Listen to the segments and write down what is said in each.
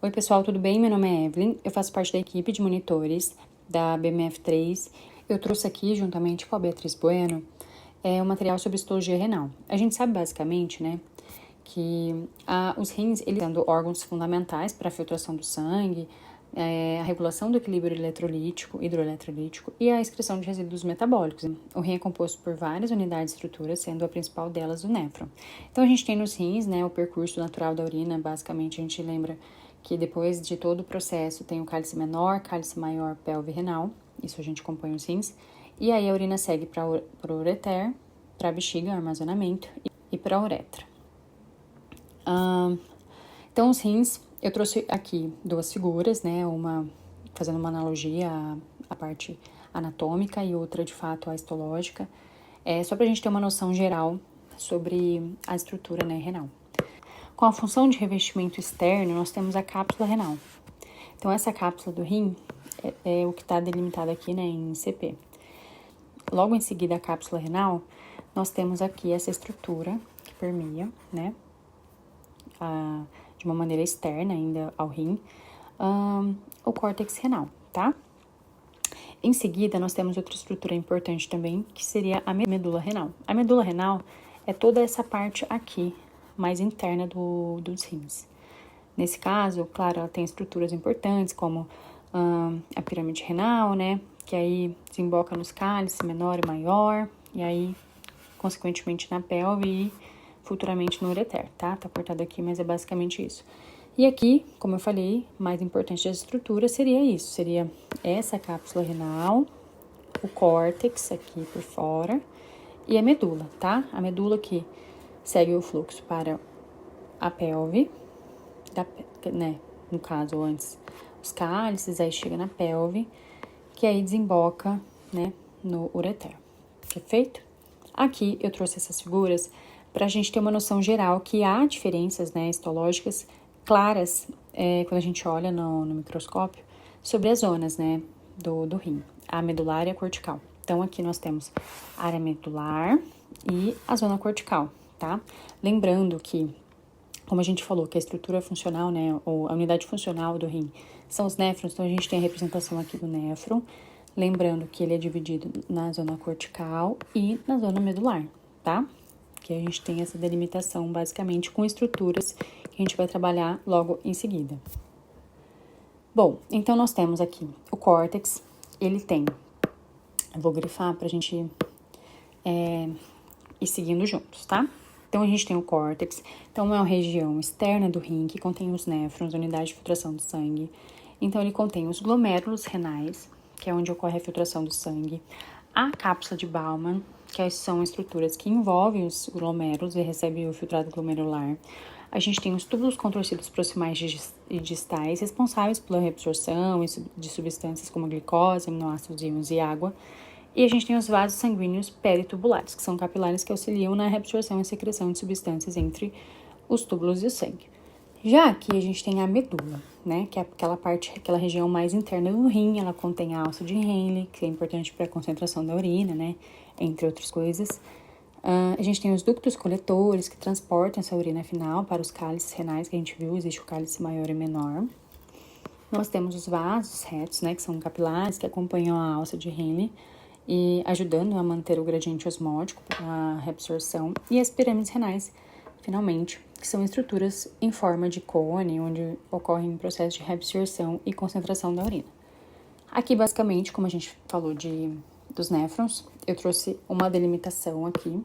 Oi pessoal, tudo bem? Meu nome é Evelyn, eu faço parte da equipe de monitores da BMF3. Eu trouxe aqui, juntamente com a Beatriz Bueno, um material sobre histologia renal. A gente sabe basicamente, né, que os rins, eles sendo órgãos fundamentais para a filtração do sangue, a regulação do equilíbrio hidroeletrolítico e a excreção de resíduos metabólicos. O rim é composto por várias unidades de estrutura, sendo a principal delas o néfron. Então a gente tem nos rins, né, o percurso natural da urina. Basicamente a gente lembra que depois de todo o processo tem o cálice menor, cálice maior, pelve renal. Isso a gente acompanha os rins. E aí a urina segue para o ureter, para a bexiga, armazenamento, e para a uretra. Então, os rins, eu trouxe aqui duas figuras, né? Uma fazendo uma analogia à parte anatômica e outra, de fato, à histológica. Só para a gente ter uma noção geral sobre a estrutura, né, renal. Com a função de revestimento externo, nós temos a cápsula renal. Então, essa cápsula do rim é o que está delimitado aqui, né, em CP. Logo em seguida, a cápsula renal, nós temos aqui essa estrutura que permeia, né, de uma maneira externa ainda ao rim, o córtex renal, tá? Em seguida, nós temos outra estrutura importante também, que seria a medula renal. A medula renal é toda essa parte aqui, mais interna dos rins. Nesse caso, claro, ela tem estruturas importantes, como a pirâmide renal, né? Que aí desemboca nos cálices menor e maior, e aí, consequentemente, na pelve e futuramente no ureter, tá? Tá cortado aqui, mas é basicamente isso. E aqui, como eu falei, mais importante das estruturas seria isso, seria essa cápsula renal, o córtex aqui por fora e a medula, tá? A medula que segue o fluxo para a pelve, né? No caso, antes os cálices, aí chega na pelve, que aí desemboca, né, no ureter. Perfeito? Aqui eu trouxe essas figuras para a gente ter uma noção geral que há diferenças, né, histológicas claras quando a gente olha no microscópio sobre as zonas, né, do rim, a medular e a cortical. Então, aqui nós temos a área medular e a zona cortical, tá? Lembrando que, como a gente falou, que a estrutura funcional, né, ou a unidade funcional do rim são os néfrons, então a gente tem a representação aqui do néfron, lembrando que ele é dividido na zona cortical e na zona medular, tá? Que a gente tem essa delimitação basicamente com estruturas que a gente vai trabalhar logo em seguida. Bom, então nós temos aqui o córtex, ele tem, eu vou grifar pra gente ir seguindo juntos, tá? Então a gente tem o córtex, então é uma região externa do rim que contém os néfrons, unidade de filtração do sangue. Então ele contém os glomérulos renais, que é onde ocorre a filtração do sangue, a cápsula de Bowman, que são estruturas que envolvem os glomérulos e recebem o filtrado glomerular. A gente tem os túbulos contorcidos proximais e distais, responsáveis pela reabsorção de substâncias como glicose, aminoácidos, íons e água. E a gente tem os vasos sanguíneos peritubulares, que são capilares que auxiliam na reabsorção e secreção de substâncias entre os túbulos e o sangue. Já aqui a gente tem a medula, né, que é aquela região mais interna do rim. Ela contém a alça de Henle, que é importante para a concentração da urina, né, entre outras coisas. A gente tem os ductos coletores, que transportam essa urina final para os cálices renais, que a gente viu, existe o cálice maior e menor. Nós temos os vasos retos, né, que são capilares, que acompanham a alça de Henle, e ajudando a manter o gradiente osmótico para a reabsorção. E as pirâmides renais, finalmente, que são estruturas em forma de cone, onde ocorrem processos de reabsorção e concentração da urina. Aqui, basicamente, como a gente falou dos néfrons, eu trouxe uma delimitação aqui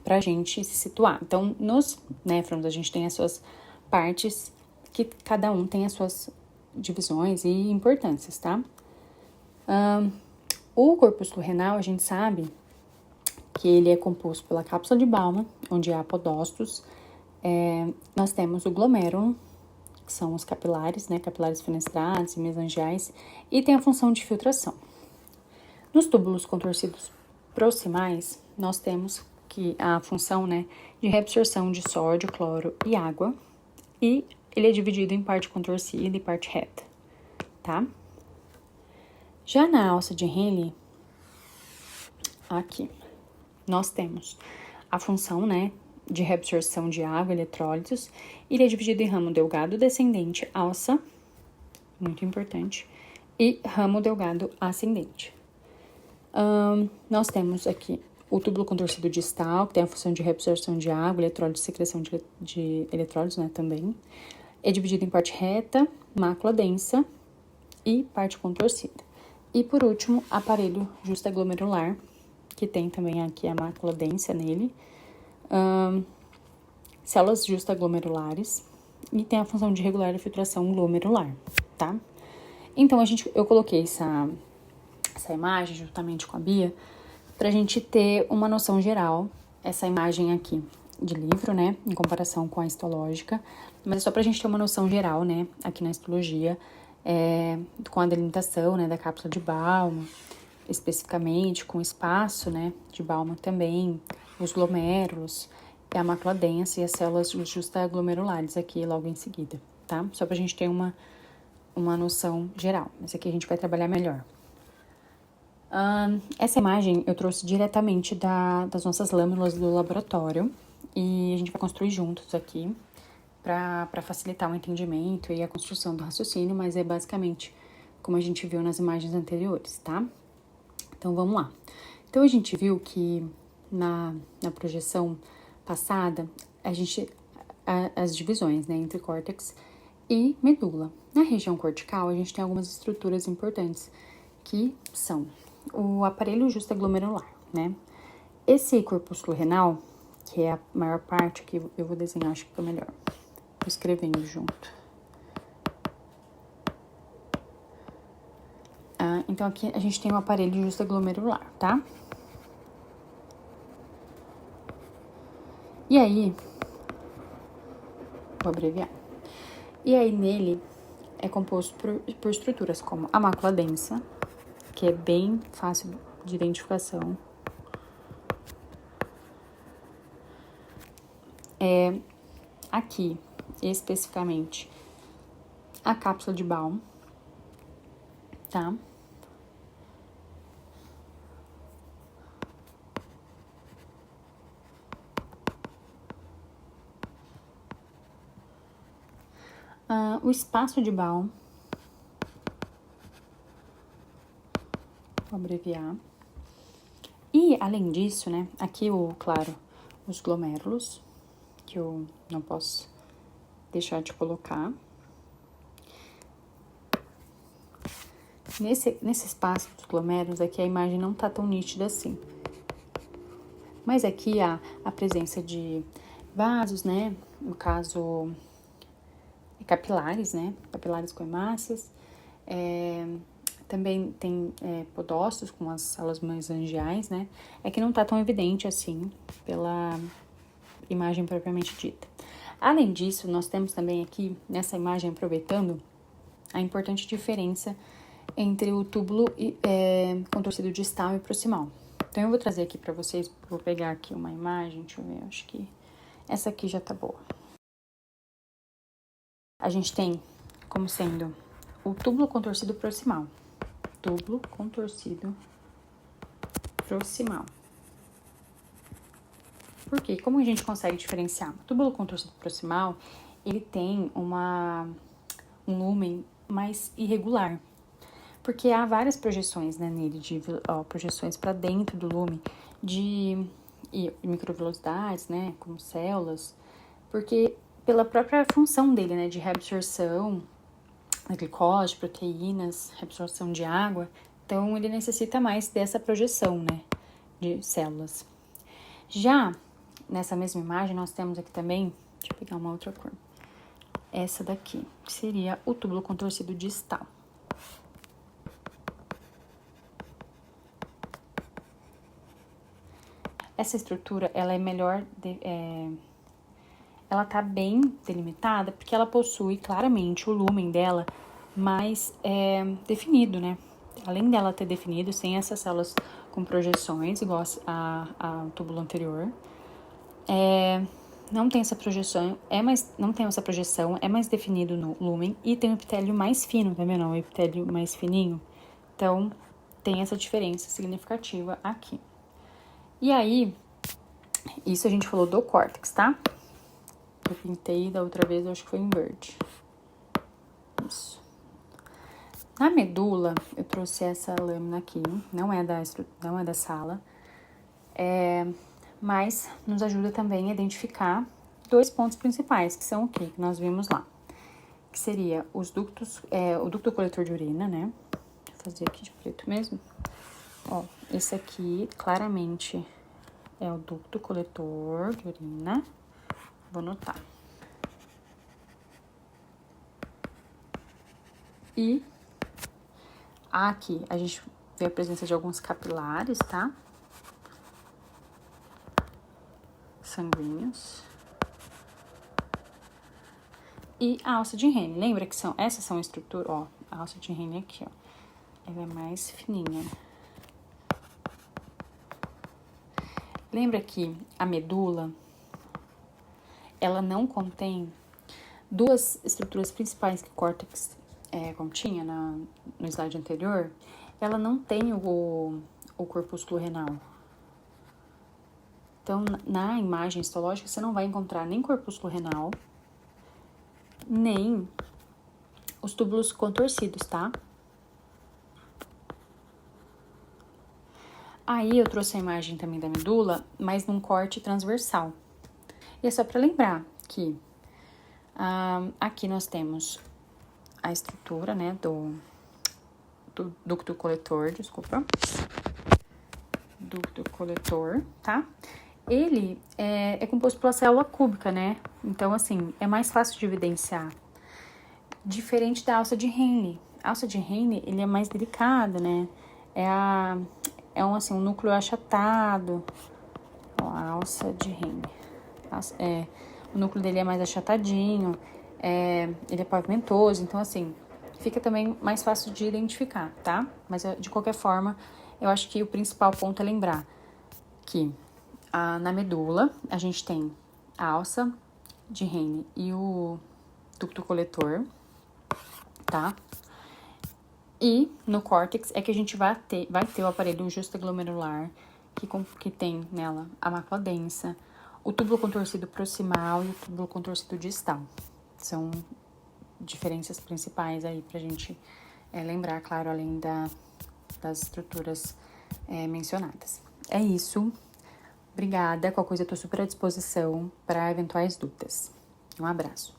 para a gente se situar. Então, nos néfrons, a gente tem as suas partes, que cada um tem as suas divisões e importâncias, tá? O corpúsculo renal, a gente sabe que ele é composto pela cápsula de Bowman, onde há podócitos. Nós temos o glomérulo, que são os capilares, né, capilares fenestrados e mesangiais, e tem a função de filtração. Nos túbulos contorcidos proximais, nós temos que a função, né, de reabsorção de sódio, cloro e água, e ele é dividido em parte contorcida e parte reta, tá? Já na alça de Henle, aqui, nós temos a função, né, de reabsorção de água, eletrólitos, Ele é dividido em ramo delgado descendente, alça, muito importante, e ramo delgado ascendente. Nós temos aqui o túbulo contorcido distal, que tem a função de reabsorção de água, eletrólise e secreção de eletrólitos, né, também. É dividido em parte reta, mácula densa e parte contorcida. E, por último, aparelho justaglomerular, que tem também aqui a mácula densa nele, células justaglomerulares e tem a função de regular a filtração glomerular, tá? Então, eu coloquei essa imagem juntamente com a Bia pra gente ter uma noção geral, essa imagem aqui de livro, né, em comparação com a histológica, mas é só pra gente ter uma noção geral, né, aqui na histologia, com a delimitação, né, da cápsula de Bowman, especificamente, com o espaço, né, de Bowman também, os glomérulos, a mácula densa e as células justaglomerulares aqui logo em seguida, tá? Só pra gente ter uma noção geral, mas aqui a gente vai trabalhar melhor. Essa imagem eu trouxe diretamente das nossas lâminas do laboratório e a gente vai construir juntos aqui para facilitar o entendimento e a construção do raciocínio, mas é basicamente como a gente viu nas imagens anteriores, tá? Então, vamos lá. Então, a gente viu que na projeção passada, as divisões, né, entre córtex e medula. Na região cortical, a gente tem algumas estruturas importantes, que são o aparelho justaglomerular, né? Esse corpúsculo renal, que é a maior parte, que eu vou desenhar, acho que fica melhor. Tô escrevendo junto. Então, aqui a gente tem o aparelho justaglomerular, tá? E aí, vou abreviar. E aí, nele, é composto por estruturas como a mácula densa, que é bem fácil de identificação. Aqui, especificamente, a cápsula de Bowman, tá? O espaço de Bowman, vou abreviar. E, além disso, né, aqui claro, os glomérulos, que eu não posso deixar de colocar. Nesse espaço dos glomérulos, aqui a imagem não tá tão nítida assim. Mas aqui há a presença de vasos, né, no caso, capilares, né, capilares com hemácias. Também tem podócitos com as células mesangiais, né, é que não tá tão evidente assim pela imagem propriamente dita. Além disso, nós temos também aqui, nessa imagem, aproveitando, a importante diferença entre o túbulo contorcido distal e proximal. Então, eu vou trazer aqui para vocês, vou pegar aqui uma imagem, deixa eu ver, acho que essa aqui já tá boa. A gente tem como sendo o túbulo contorcido proximal. Túbulo contorcido proximal. Por quê? Como a gente consegue diferenciar? O túbulo contorcido proximal, ele tem um lúmen mais irregular, porque há várias projeções, né, nele, projeções para dentro do lume de microvelocidades, né, como células, porque pela própria função dele, né, de reabsorção de glicose, proteínas, reabsorção de água, então ele necessita mais dessa projeção, né, de células. Já nessa mesma imagem, nós temos aqui também, deixa eu pegar uma outra cor, essa daqui, que seria o túbulo contorcido distal. Essa estrutura, ela é melhor, ela tá bem delimitada, porque ela possui claramente o lúmen dela mais definido, né? Além dela ter definido, sem essas células com projeções, igual ao túbulo anterior, não tem essa projeção, é mais definido no lúmen e tem o epitélio mais fino, tá vendo? O epitélio mais fininho. Então, tem essa diferença significativa aqui. E aí, isso a gente falou do córtex, tá? que eu pintei da outra vez, eu acho que foi em verde. Isso. Na medula, eu trouxe essa lâmina aqui, não é da sala, mas nos ajuda também a identificar dois pontos principais, que são o que nós vimos lá. Que seria os ductos, o ducto coletor de urina, né? Vou fazer aqui de preto mesmo. Ó, esse aqui, claramente, é o ducto coletor de urina. Vou anotar. E aqui, a gente vê a presença de alguns capilares, tá? Sanguíneos. E a alça de Henle. Lembra que essas são estruturas, ó, a alça de Henle aqui, ó. Ela é mais fininha. Lembra que a medula, ela não contém duas estruturas principais que o córtex continha no slide anterior? Ela não tem o corpúsculo renal. Então, na imagem histológica, você não vai encontrar nem corpúsculo renal, nem os túbulos contorcidos, tá? Aí, eu trouxe a imagem também da medula, mas num corte transversal. E é só para lembrar que aqui nós temos a estrutura, né, do ducto coletor, ducto coletor, tá? Ele é composto pela célula cúbica, né? Então, assim, é mais fácil de evidenciar. Diferente da alça de Henle. A alça de Henle, ele é mais delicada, né? Um núcleo achatado. Ó, a alça de Henle. O núcleo dele é mais achatadinho, ele é pavimentoso, então, assim, fica também mais fácil de identificar, tá? Mas, de qualquer forma, eu acho que o principal ponto é lembrar que na medula a gente tem a alça de Henle e o ducto coletor, tá? E no córtex é que a gente vai ter o aparelho justaglomerular, que tem nela a mácula densa, o túbulo contorcido proximal e o túbulo contorcido distal. São diferenças principais aí pra gente lembrar, claro, além das estruturas mencionadas. É isso. Obrigada. Qualquer coisa eu tô super à disposição para eventuais dúvidas. Um abraço.